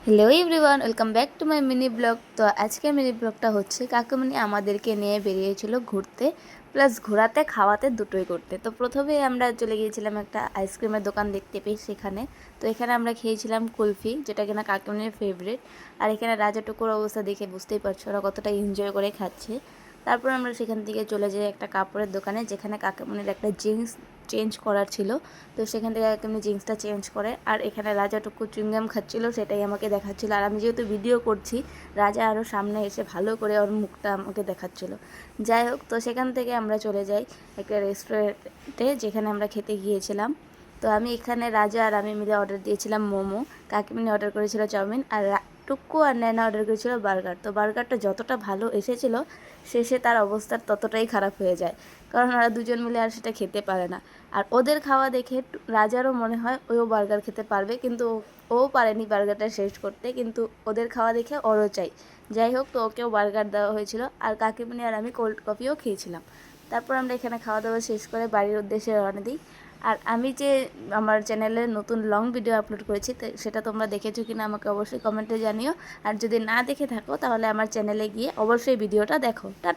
Hello everyone, welcome back to my mini blog. তো আজকের mini ব্লগটা হচ্ছে কাকুমনি আমাদেরকে নিয়ে বেরিয়েছিল ঘুরতে, প্লাস ঘোরাতে খাওয়াতে দুটোই করতে। তো প্রথমেই আমরা চলে গিয়েছিলাম একটা আইসক্রিমের দোকান দেখতে পেয়ে সেখানে। তো এখানে আমরা খেয়েছিলাম কুলফি, যেটা কিনা কাকুমনির ফেভারিট। আর এখানে রাজাটুকুর অবস্থা দেখে বুঝতেই পারছো ওরা কতটা এনজয় করে খাচ্ছে। তারপর আমরা সেখান থেকে চলে যাই একটা কাপড়ের দোকানে, যেখানে কাকুমনির একটা জিন্স চেঞ্জ করার ছিল। তো সেখান থেকে কাকুমনি জিন্সটা চেঞ্জ করে, আর এখানে রাজাটুকু চুইংগাম খাচ্ছিল, সেটাই আমাকে দেখাচ্ছিল। আর আমি যেহেতু ভিডিও করছি, রাজা আরও সামনে এসে ভালো করে ওর মুখটা আমাকে দেখাচ্ছিল। যাই হোক, তো সেখান থেকে আমরা চলে যাই একটা রেস্টুরেন্টে, যেখানে আমরা খেতে গিয়েছিলাম। তো আমি এখানে রাজা আর আমি মিলে অর্ডার দিয়েছিলাম মোমো, কাকিমনি অর্ডার করেছিল চাউমিন, আর টুকু আর নয়না অর্ডার করেছিল বার্গার। তো বার্গারটা যতটা ভালো এসেছিলো, শেষে তার অবস্থা ততটাই খারাপ হয়ে যায়, কারণ ওরা দুজন মিলে আর সেটা খেতে পারে না। আর ওদের খাওয়া দেখে রাজারও মনে হয় ওও বার্গার খেতে পারবে, কিন্তু ও পারেনি বার্গারটা শেষ করতে, কিন্তু ওদের খাওয়া দেখে ওরও চাই। যাই হোক, তো ওকেও বার্গার দেওয়া হয়েছিল, আর কাকিমনি আর আমি কোল্ড কফিও খেয়েছিলাম। তারপর আমরা এখানে খাওয়া দাওয়া শেষ করে বাড়ির উদ্দেশ্যে রওনা দিই। আর আমি যে আমার চ্যানেলে নতুন লং ভিডিও আপলোড করেছি, সেটা তোমরা দেখেছো কিনা আমাকে অবশ্যই কমেন্টে জানিও। আর যদি না দেখে থাকো, তাহলে আমার চ্যানেলে গিয়ে অবশ্যই ভিডিওটা দেখো। টাটা।